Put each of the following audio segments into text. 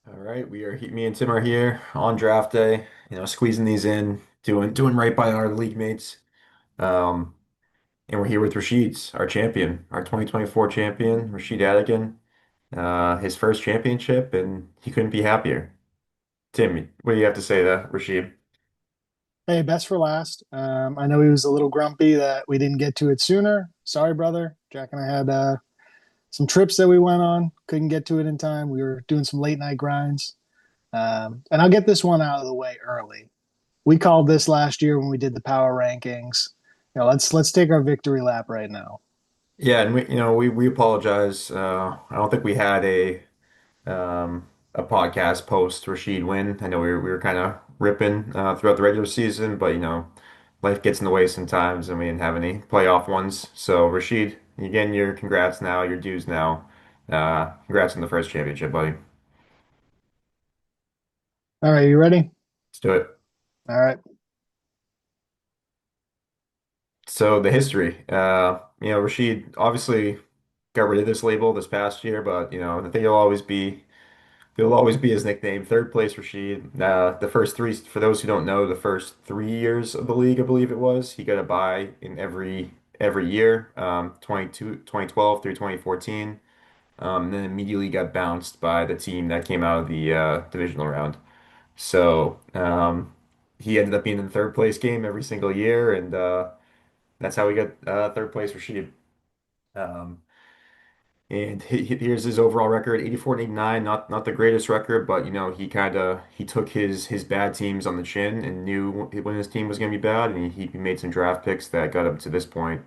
All right, me and Tim are here on draft day, squeezing these in, doing right by our league mates. Um, and we're here with Rasheed's, our champion, our 2024 champion, Rasheed Adigan. His first championship, and he couldn't be happier. Tim, what do you have to say to Rasheed? Hey, best for last. I know he was a little grumpy that we didn't get to it sooner. Sorry, brother. Jack and I had some trips that we went on. Couldn't get to it in time. We were doing some late night grinds. And I'll get this one out of the way early. We called this last year when we did the power rankings. Let's take our victory lap right now. Yeah, and we apologize. I don't think we had a podcast post Rasheed win. I know we were kind of ripping throughout the regular season, but life gets in the way sometimes, and we didn't have any playoff ones. So Rasheed, again, your congrats now, your dues now. Congrats on the first championship, buddy. All right, you ready? Let's do it. All right. So the history, Rasheed obviously got rid of this label this past year, but I think it'll always be his nickname. Third place, Rasheed. The first three, for those who don't know, the first 3 years of the league, I believe it was, he got a bye in every year, 2012 through 2014. And then immediately got bounced by the team that came out of the divisional round. So he ended up being in the third place game every single year, and that's how we got third place, Rasheed. Um, And here's his overall record, 84 and 89, not the greatest record, but he took his bad teams on the chin and knew when his team was going to be bad, and he made some draft picks that got him to this point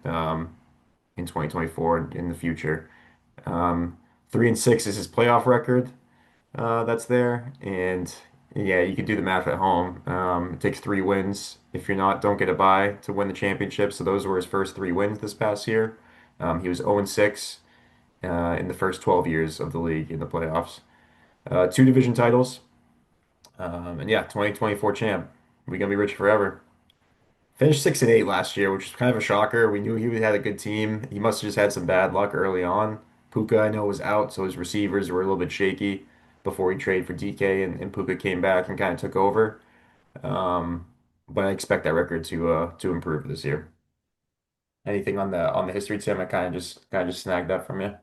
in 2024 and in the future. 3-6 is his playoff record that's there, and yeah, you can do the math at home. It takes 3 wins if you're not don't get a bye to win the championship. So those were his first 3 wins this past year. He was 0-6 in the first 12 years of the league in the playoffs. Two division titles, and yeah, 2024 champ. We're gonna be rich forever. Finished 6-8 last year, which was kind of a shocker. We knew he had a good team. He must have just had some bad luck early on. Puka, I know, was out, so his receivers were a little bit shaky before he traded for DK, and Puka came back and kind of took over. Um, but I expect that record to improve this year. Anything on the history, Tim? I kind of just snagged that from you.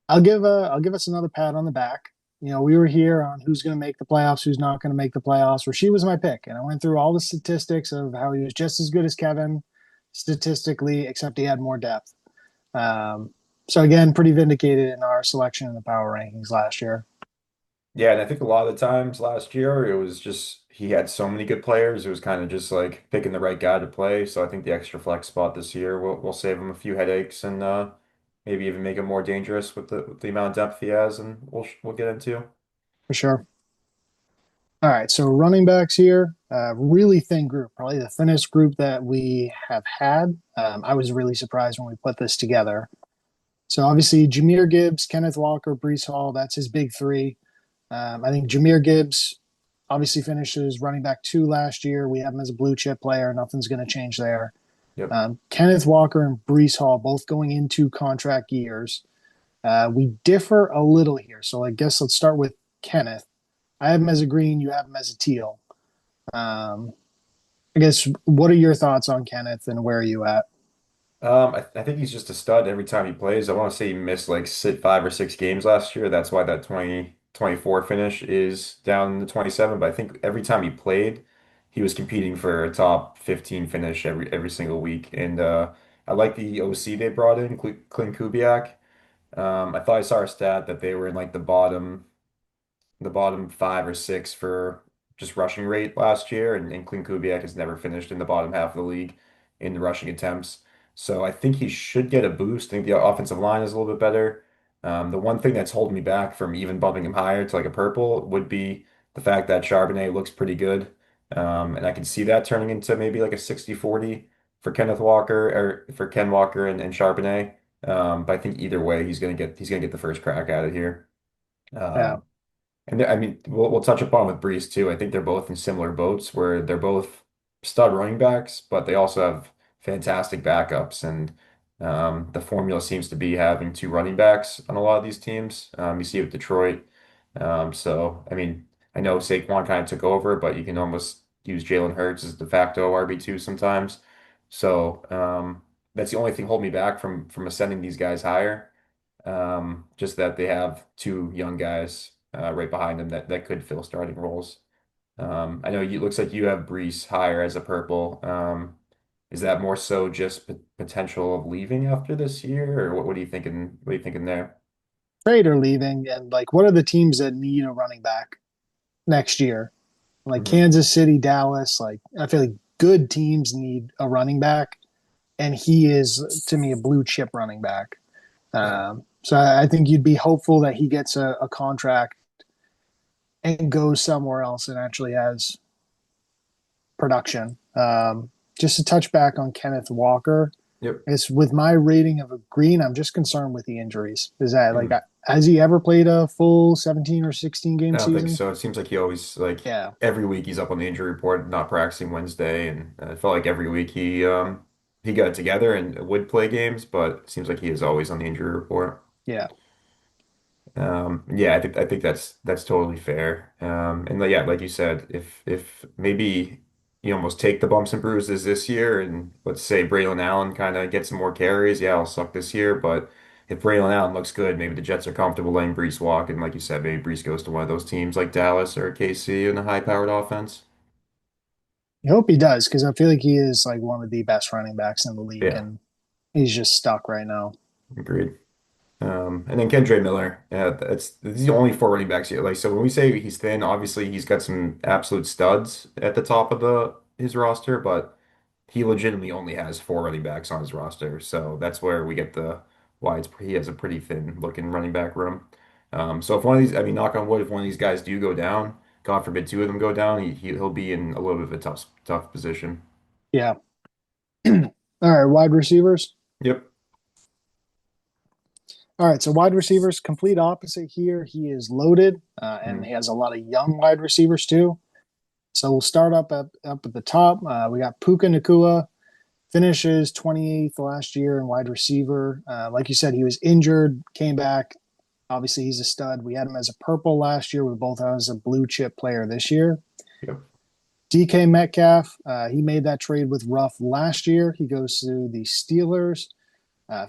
I'll give us another pat on the back. We were here on who's going to make the playoffs, who's not going to make the playoffs. Rasheed was my pick, and I went through all the statistics of how he was just as good as Kevin statistically, except he had more depth. So again, pretty vindicated in our selection in the power rankings last year, Yeah, and I think a lot of the times last year it was just he had so many good players. It was kind of just like picking the right guy to play. So I think the extra flex spot this year will save him a few headaches and maybe even make him more dangerous with the amount of depth he has, and we'll get into. for sure. All right, so running backs here, really thin group, probably the thinnest group that we have had. I was really surprised when we put this together. So obviously, Jahmyr Gibbs, Kenneth Walker, Brees Hall, that's his big three. I think Jahmyr Gibbs obviously finishes running back two last year. We have him as a blue chip player. Nothing's going to change there. Yep. Kenneth Walker and Brees Hall both going into contract years. We differ a little here. So I guess let's start with Kenneth. I have him as a green. You have him as a teal. Um, I guess what are your thoughts on Kenneth and where are you at? I think he's just a stud every time he plays. I want to say he missed like 5 or 6 games last year. That's why that 2024 finish is down in the 27. But I think every time he played, he was competing for a top 15 finish every single week. And I like the OC they brought in, Clint Kubiak. I thought I saw a stat that they were in like the bottom 5 or 6 for just rushing rate last year, and Clint Kubiak has never finished in the bottom half of the league in the rushing attempts. So I think he should get a boost. I think the offensive line is a little bit better. The one thing that's holding me back from even bumping him higher to like a purple would be the fact that Charbonnet looks pretty good. And I can see that turning into maybe like a 60-40 for Kenneth Walker or for Ken Walker and Charbonnet. But I think either way, he's gonna get the first crack at it here. Yeah, Um, and I mean, we'll touch upon with Brees too. I think they're both in similar boats where they're both stud running backs, but they also have fantastic backups. And the formula seems to be having two running backs on a lot of these teams. You see it with Detroit. So, I mean, I know Saquon kind of took over, but you can almost use Jalen Hurts as de facto RB2 sometimes. So, that's the only thing holding me back from ascending these guys higher. Just that they have two young guys right behind them that could fill starting roles. I know you looks like you have Brees higher as a purple. Is that more so just potential of leaving after this year, or what are you thinking? What are you thinking there? Trade or leaving, and like, what are the teams that need a running back next year? Like Hmm. Kansas City, Dallas. Like, I feel like good teams need a running back, and he is to me a blue chip running back. Yeah. So I think you'd be hopeful that he gets a contract and goes somewhere else and actually has production. Just to touch back on Kenneth Walker, Yep. it's with my rating of a green. I'm just concerned with the injuries. Is that like Mm. has he ever played a full 17 or 16 I game don't think season? so. It seems like he always like Yeah, every week he's up on the injury report, not practicing Wednesday, and I felt like every week he got it together and would play games, but it seems like he is always on the injury report. yeah. Yeah, I think that's totally fair. And yeah, like you said, if maybe you almost take the bumps and bruises this year, and let's say Braylon Allen kind of gets some more carries, yeah, I'll suck this year. But if Braylon Allen looks good, maybe the Jets are comfortable letting Brees walk, and like you said, maybe Brees goes to one of those teams like Dallas or KC in a high-powered offense. I hope he does because I feel like he is like one of the best running backs in the league, Yeah, and he's just stuck right now. agreed. And then Kendra Miller, that's these are the only four running backs here. Like, so when we say he's thin, obviously he's got some absolute studs at the top of the his roster, but he legitimately only has four running backs on his roster. So that's where we get the why he has a pretty thin looking running back room. So if one of these, I mean, knock on wood, if one of these guys do go down, God forbid two of them go down, he'll be in a little bit of a tough position. Yeah. All right, wide receivers. Yep. All right, so wide receivers, complete opposite here. He is loaded, and Mm, he has a lot of young wide receivers too. So we'll start up at the top. We got Puka Nakua, finishes 28th last year in wide receiver. Like you said, he was injured, came back. Obviously, he's a stud. We had him as a purple last year. We both have him as a blue chip player this year. yep. DK Metcalf, he made that trade with Ruff last year. He goes to the Steelers.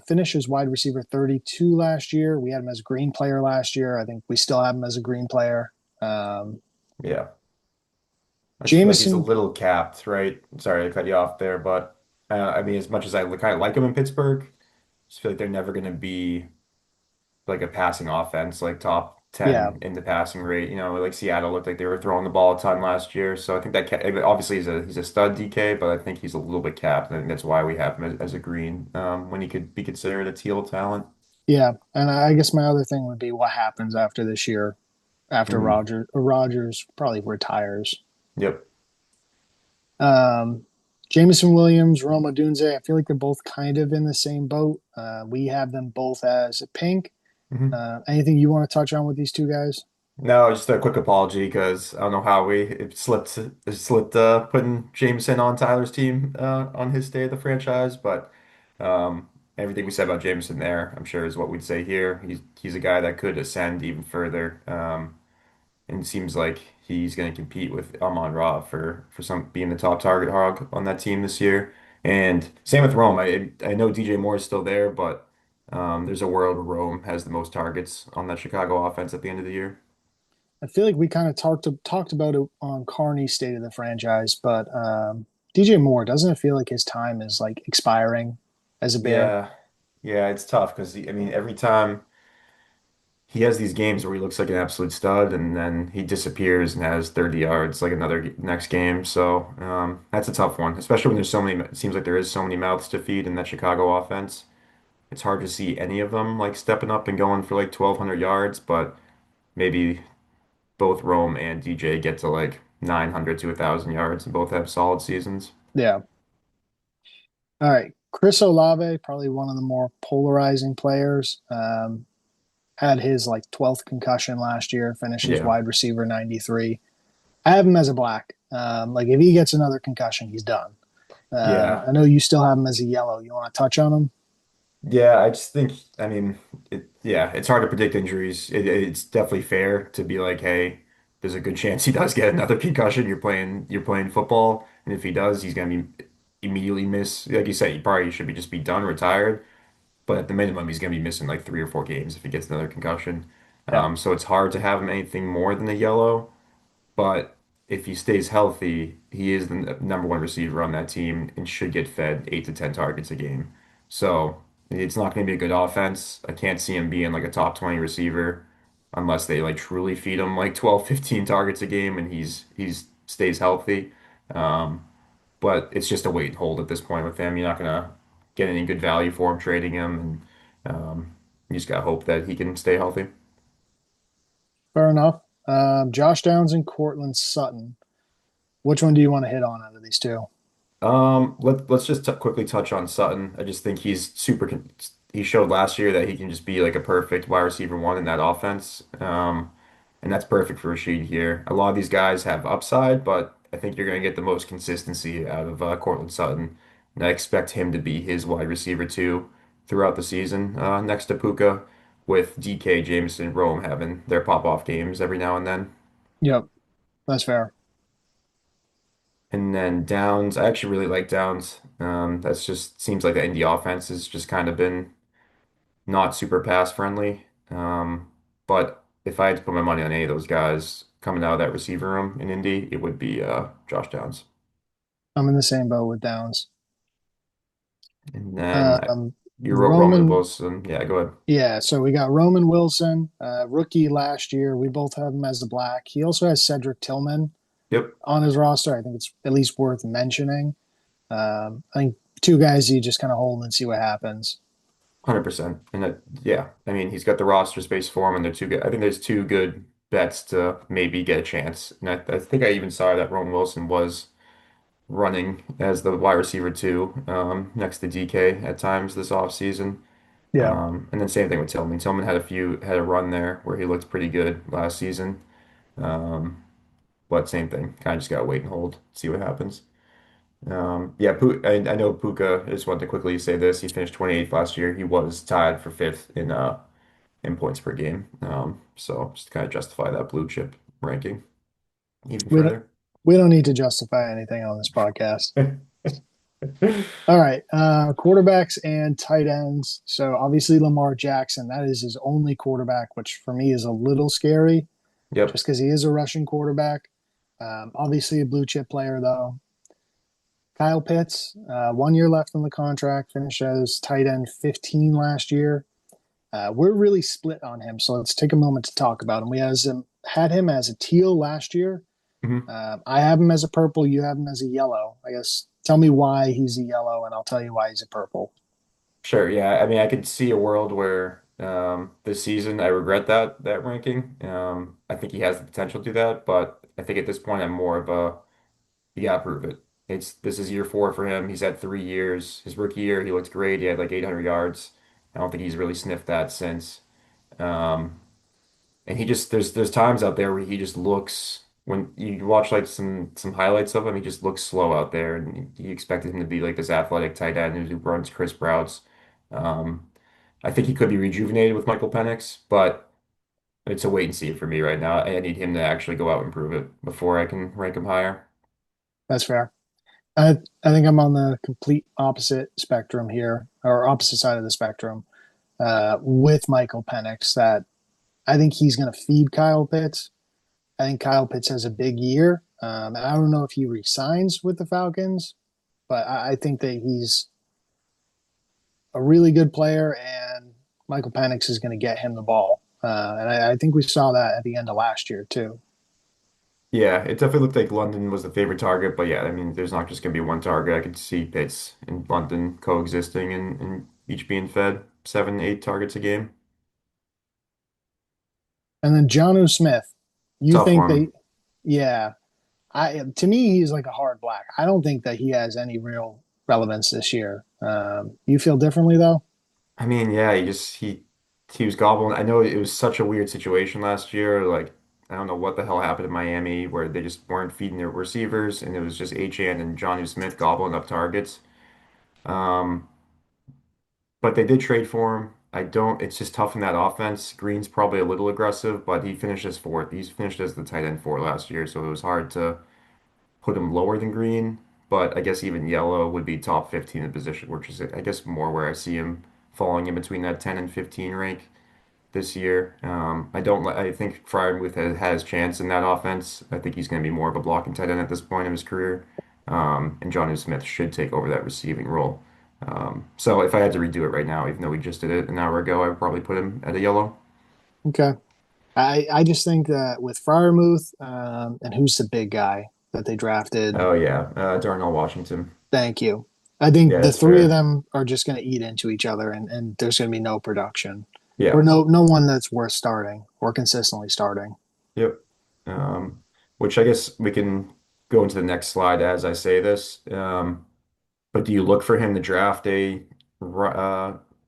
Finishes wide receiver 32 last year. We had him as a green player last year. I think we still have him as a green player. Um, Yeah. I just feel like he's a Jameson, little capped, right? Sorry to cut you off there, but I mean, as much as I kind of like him in Pittsburgh, I just feel like they're never going to be like a passing offense, like top yeah, 10 in the passing rate. You know, like Seattle looked like they were throwing the ball a ton last year. So I think that obviously he's a stud DK, but I think he's a little bit capped. I think that's why we have him as a green when he could be considered a teal talent. yeah. And I guess my other thing would be what happens after this year, after Hmm. Rogers probably retires. Yep. Um, Jameson Williams, Roma Dunze, I feel like they're both kind of in the same boat. We have them both as pink. Hmm. Anything you want to touch on with these two guys? No, just a quick apology because I don't know how it slipped putting Jameson on Tyler's team on his day of the franchise, but everything we said about Jameson there, I'm sure is what we'd say here. He's a guy that could ascend even further, and it seems like he's going to compete with Amon-Ra for some being the top target hog on that team this year. And same with Rome. I know DJ Moore is still there, but there's a world where Rome has the most targets on that Chicago offense at the end of the year. I feel like we kind of talked about it on Carney's State of the Franchise, but DJ Moore doesn't it feel like his time is like expiring as a Bear? Yeah, yeah, it's tough because I mean every time he has these games where he looks like an absolute stud and then he disappears and has 30 yards like another next game. So that's a tough one, especially when there's so many. It seems like there is so many mouths to feed in that Chicago offense. It's hard to see any of them like stepping up and going for like 1,200 yards, but maybe both Rome and DJ get to like 900 to 1,000 yards and both have solid seasons. Yeah. All right. Chris Olave, probably one of the more polarizing players. Had his like 12th concussion last year, finishes Yeah, wide receiver 93. I have him as a black. Like if he gets another concussion, he's done. yeah. I know you still have him as a yellow. You want to touch on him? Yeah, I just think, I mean, yeah, it's hard to predict injuries. It's definitely fair to be like, hey, there's a good chance he does get another concussion. You're playing football, and if he does, he's gonna be immediately miss. Like you said, he probably should be just be done, retired. But at the minimum, he's gonna be missing like 3 or 4 games if he gets another concussion. Yeah, So it's hard to have him anything more than a yellow. But if he stays healthy, he is the number one receiver on that team and should get fed 8 to 10 targets a game. So it's not going to be a good offense. I can't see him being like a top 20 receiver unless they like truly feed him like 12, 15 targets a game and he's stays healthy. Um, but it's just a wait and hold at this point with him. You're not going to get any good value for him trading him, and you just got to hope that he can stay healthy. fair enough. Josh Downs and Cortland Sutton. Which one do you want to hit on out of these two? Let's just t quickly touch on Sutton. I just think he's he showed last year that he can just be like a perfect wide receiver one in that offense. And that's perfect for Rasheed here. A lot of these guys have upside, but I think you're going to get the most consistency out of Cortland Sutton. And I expect him to be his wide receiver too throughout the season, next to Puka, with DK, Jameson, Rome having their pop-off games every now and then. Yep, that's fair. And then Downs, I actually really like Downs. That's just seems like the Indy offense has just kind of been not super pass friendly. But if I had to put my money on any of those guys coming out of that receiver room in Indy, it would be Josh Downs. I'm in the same boat with Downs. And then Um, you wrote Roman Roman, Wilson. Yeah, go ahead. yeah. So we got Roman Wilson, rookie last year. We both have him as the black. He also has Cedric Tillman Yep, on his roster. I think it's at least worth mentioning. I think two guys you just kind of hold and see what happens. 100%. And yeah, I mean, he's got the roster space for him, and they're two good. I think there's two good bets to maybe get a chance. And I think I even saw that Roman Wilson was running as the wide receiver too, next to DK at times this offseason. Yeah, And then same thing with Tillman. Tillman had a run there where he looked pretty good last season. Um, but same thing, kind of just gotta wait and hold, see what happens. Yeah, I know Puka. I just wanted to quickly say this. He finished 28th last year. He was tied for fifth in points per game. So just to kind of justify that blue chip ranking even we don't further. we don't need to justify anything on this podcast. All right, quarterbacks and tight ends. So obviously Lamar Jackson, that is his only quarterback, which for me is a little scary, Yep. just because he is a Russian quarterback. Obviously a blue chip player though. Kyle Pitts, 1 year left on the contract, finished as tight end 15 last year. We're really split on him, so let's take a moment to talk about him. Had him as a teal last year. Mhm. I have him as a purple. You have him as a yellow. I guess tell me why he's a yellow, and I'll tell you why he's a purple. Sure, yeah. I mean, I could see a world where this season I regret that ranking. I think he has the potential to do that, but I think at this point I'm more of a you gotta prove it. This is year four for him. He's had 3 years. His rookie year, he looked great. He had like 800 yards. I don't think he's really sniffed that since. Um, and he just there's times out there where he just looks when you watch like some highlights of him, he just looks slow out there, and you expected him to be like this athletic tight end who runs crisp routes. Um, I think he could be rejuvenated with Michael Penix, but it's a wait and see for me right now. I need him to actually go out and prove it before I can rank him higher. That's fair. I think I'm on the complete opposite spectrum here, or opposite side of the spectrum, with Michael Penix. That I think he's going to feed Kyle Pitts. I think Kyle Pitts has a big year. And I don't know if he resigns with the Falcons, but I think that he's a really good player, and Michael Penix is going to get him the ball. And I think we saw that at the end of last year too. Yeah, it definitely looked like London was the favorite target, but yeah, I mean, there's not just gonna be one target. I could see Pitts and London coexisting and each being fed 7, 8 targets a game. And then Johnu Smith, you Tough think one. that? Yeah, I to me he's like a hard black. I don't think that he has any real relevance this year. You feel differently though? I mean, yeah, he was gobbling. I know it was such a weird situation last year. Like, I don't know what the hell happened in Miami where they just weren't feeding their receivers, and it was just Achane and Johnny Smith gobbling up targets. Um, but they did trade for him. I don't, it's just tough in that offense. Green's probably a little aggressive, but he finished as fourth. He's finished as the tight end four last year, so it was hard to put him lower than Green. But I guess even Yellow would be top 15 in position, which is, I guess, more where I see him falling in between that 10 and 15 rank this year. I don't, I think Fryermuth has chance in that offense. I think he's going to be more of a blocking tight end at this point of his career. And Johnny Smith should take over that receiving role. So if I had to redo it right now, even though we just did it an hour ago, I would probably put him at a yellow. Okay. I just think that with Fryermuth, and who's the big guy that they drafted? Oh yeah, Darnell Washington. Thank you. I think Yeah, the that's three of fair. them are just going to eat into each other, and there's going to be no production, or Yeah. no one that's worth starting or consistently starting. Yep. Which I guess we can go into the next slide as I say this. But do you look for him to draft a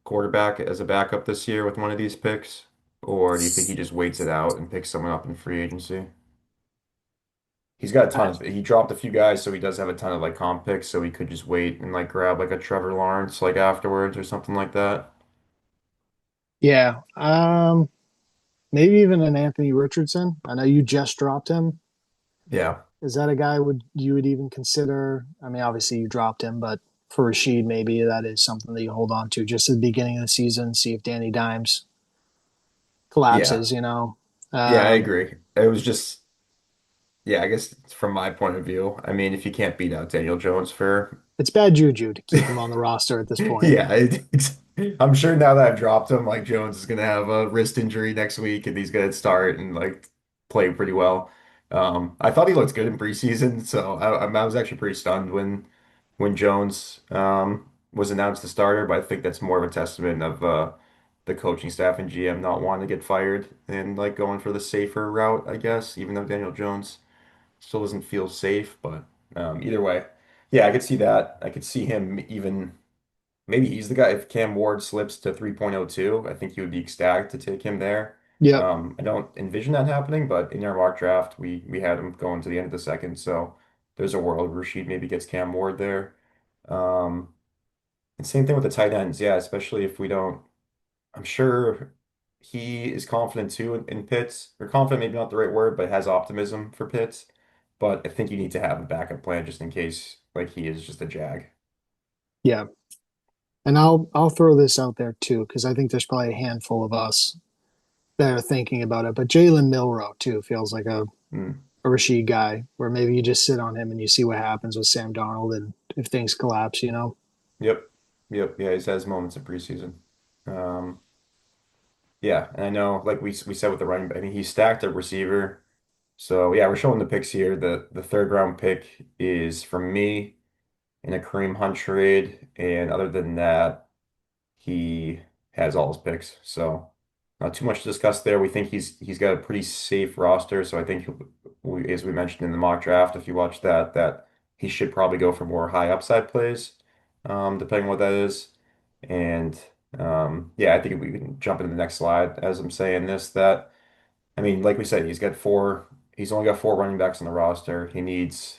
quarterback as a backup this year with one of these picks? Or do you think he just waits it out and picks someone up in free agency? He's got a ton of, he dropped a few guys, so he does have a ton of like comp picks, so he could just wait and like grab like a Trevor Lawrence like afterwards or something like that. Yeah. Maybe even an Anthony Richardson. I know you just dropped him. Yeah. Is that a guy would you would even consider? I mean, obviously you dropped him, but for Rasheed, maybe that is something that you hold on to just at the beginning of the season, see if Danny Dimes Yeah. collapses, you know. Yeah, I Um, agree. It was just, yeah, I guess from my point of view, I mean, if you can't beat out Daniel Jones for it's bad juju to keep him on the roster at this point. Yeah, I'm sure now that I've dropped him, like Jones is gonna have a wrist injury next week, and he's gonna start and like play pretty well. I thought he looked good in preseason, so I was actually pretty stunned when Jones was announced the starter. But I think that's more of a testament of the coaching staff and GM not wanting to get fired and like going for the safer route, I guess. Even though Daniel Jones still doesn't feel safe, but either way, yeah, I could see that. I could see him even. Maybe he's the guy. If Cam Ward slips to 3.02, I think he would be ecstatic to take him there. Yep. I don't envision that happening, but in our mock draft, we had him going to the end of the second, so there's a world Rasheed maybe gets Cam Ward there. Um, and same thing with the tight ends, yeah, especially if we don't. I'm sure he is confident too in Pitts, or confident, maybe not the right word, but has optimism for Pitts. But I think you need to have a backup plan just in case, like he is just a jag. Yeah. And I'll throw this out there too, because I think there's probably a handful of us that are thinking about it. But Jalen Milrow too feels like Hmm. a Rasheed guy, where maybe you just sit on him and you see what happens with Sam Darnold, and if things collapse, you know. Yep. Yep. Yeah, he's had his moments in preseason. Um, yeah, and I know, like we said with the running back, I mean, he's stacked at receiver. So yeah, we're showing the picks here. The third round pick is from me in a Kareem Hunt trade, and other than that, he has all his picks. So not too much to discuss there. We think he's got a pretty safe roster. So I think as we mentioned in the mock draft, if you watch that, that he should probably go for more high upside plays, depending on what that is. And yeah, I think we can jump into the next slide as I'm saying this, that I mean, like we said, he's only got four running backs on the roster. He needs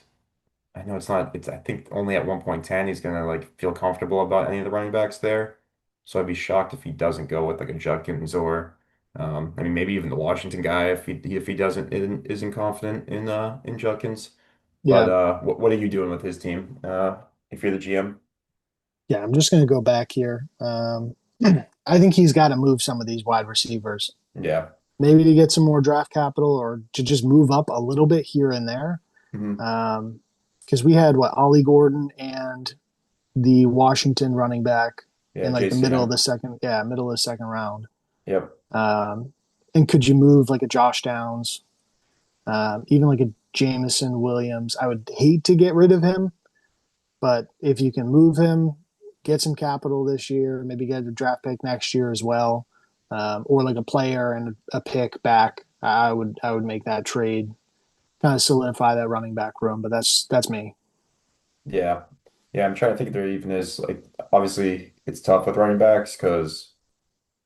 I know it's not, it's, I think only at 1.10 he's going to like feel comfortable about any of the running backs there. So I'd be shocked if he doesn't go with like a Judkins or, I mean, maybe even the Washington guy if he doesn't, isn't confident in Judkins. But, Yeah, what are you doing with his team, if you're the GM? yeah. I'm just going to go back here. I think he's got to move some of these wide receivers, Yeah. maybe to get some more draft capital or to just move up a little bit here and there. Hmm. Because we had what Ollie Gordon and the Washington running back Yeah. in like the middle of JCM. the second, yeah, middle of the second round. Yep. Um, and could you move like a Josh Downs, even like a Jamison Williams? I would hate to get rid of him, but if you can move him, get some capital this year, maybe get a draft pick next year as well, or like a player and a pick back, I would make that trade, kind of solidify that running back room. But that's me. Yeah. Yeah. I'm trying to think if there even is like, obviously it's tough with running backs because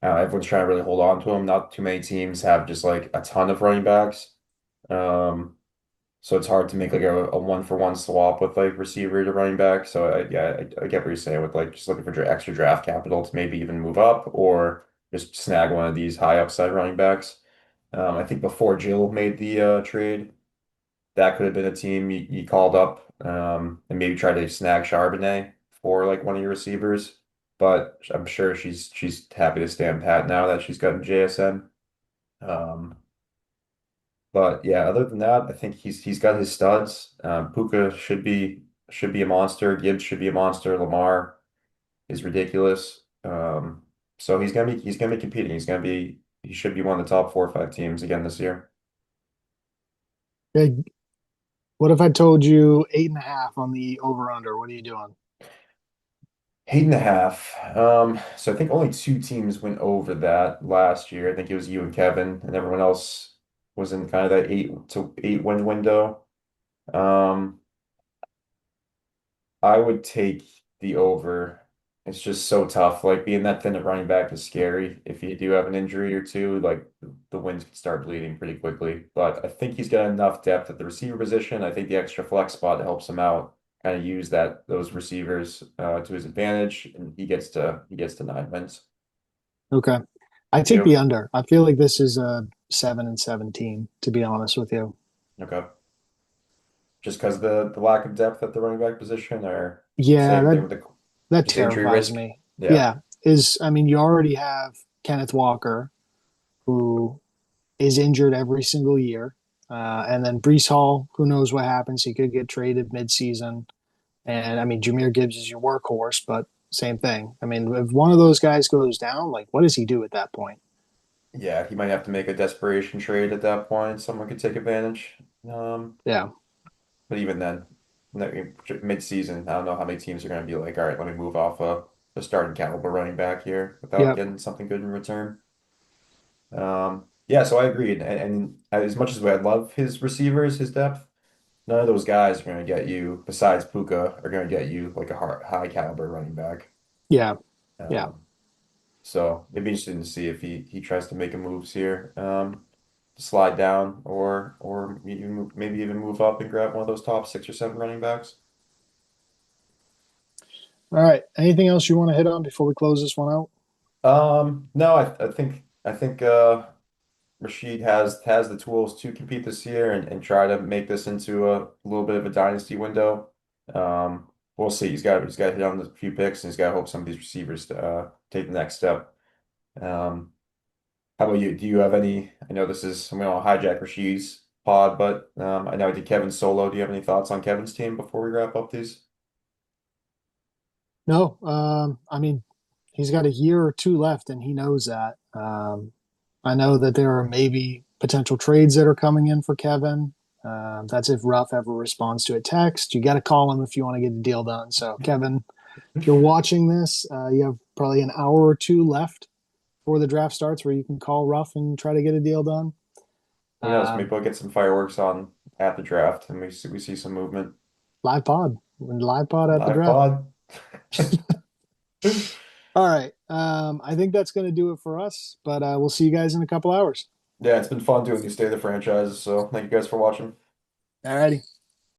everyone's trying to really hold on to him. Not too many teams have just like a ton of running backs. Um, So it's hard to make like a one for one swap with like receiver to running back. So I get what you're saying with like just looking for extra draft capital to maybe even move up or just snag one of these high upside running backs. I think before Jill made the trade, that could have been a team you called up and maybe try to snag Charbonnet for like one of your receivers. But I'm sure she's happy to stand pat now that she's gotten JSN. Um, but yeah, other than that, I think he's got his studs. Puka should be a monster. Gibbs should be a monster. Lamar is ridiculous. So he's gonna be competing. He should be one of the top 4 or 5 teams again this year. Hey, what if I told you 8.5 on the over under? What are you doing? 8.5. So I think only 2 teams went over that last year. I think it was you and Kevin, and everyone else was in kind of that 8 to 8 win window. Um, I would take the over. It's just so tough. Like being that thin at running back is scary. If you do have an injury or two, like the wins can start bleeding pretty quickly. But I think he's got enough depth at the receiver position. I think the extra flex spot helps him out. Kind of use those receivers to his advantage, and he gets to 9 wins. Okay. I take the You under. I feel like this is a 7-17, to be honest with you. okay? Just because the lack of depth at the running back position, or Yeah, same thing that with the that just injury terrifies risk. me. Yeah. Yeah, I mean, you already have Kenneth Walker, who is injured every single year. And then Brees Hall, who knows what happens? He could get traded midseason. And I mean, Jameer Gibbs is your workhorse, but same thing. I mean, if one of those guys goes down, like, what does he do at that point? Yeah, he might have to make a desperation trade at that point. Someone could take advantage. Yeah. But even then, mid-season, I don't know how many teams are going to be like, all right, let me move off a starting caliber running back here without Yep. getting something good in return. Yeah, so I agree. And as much as I love his receivers, his depth, none of those guys are going to get you, besides Puka, are going to get you like a high caliber running back. Yeah. Yeah. Um, So it'd be interesting to see if he tries to make a moves here, slide down or maybe even move up and grab one of those top 6 or 7 running backs. All right. Anything else you want to hit on before we close this one out? No, I think Rasheed has the tools to compete this year and try to make this into a little bit of a dynasty window. We'll see. He's got to hit on a few picks and he's got to hope some of these receivers take the next step. Um, How about you? Do you have any? I know this is, I'm going to hijack Rasheed's pod, but I know I did Kevin's solo. Do you have any thoughts on Kevin's team before we wrap up these? No. I mean, he's got a year or two left, and he knows that. I know that there are maybe potential trades that are coming in for Kevin. That's if Ruff ever responds to a text. You got to call him if you want to get the deal done. So, Kevin, if you're watching this, you have probably an hour or two left before the draft starts where you can call Ruff and try to get a deal done. Who knows? Um, Maybe we'll get some fireworks on at the draft and we see some movement. live pod at the Live draft. pod. All right. I think that's going to do it for us, but we'll see you guys in a couple hours. Yeah, it's been fun doing these state of the franchises, so thank you guys for watching. All righty.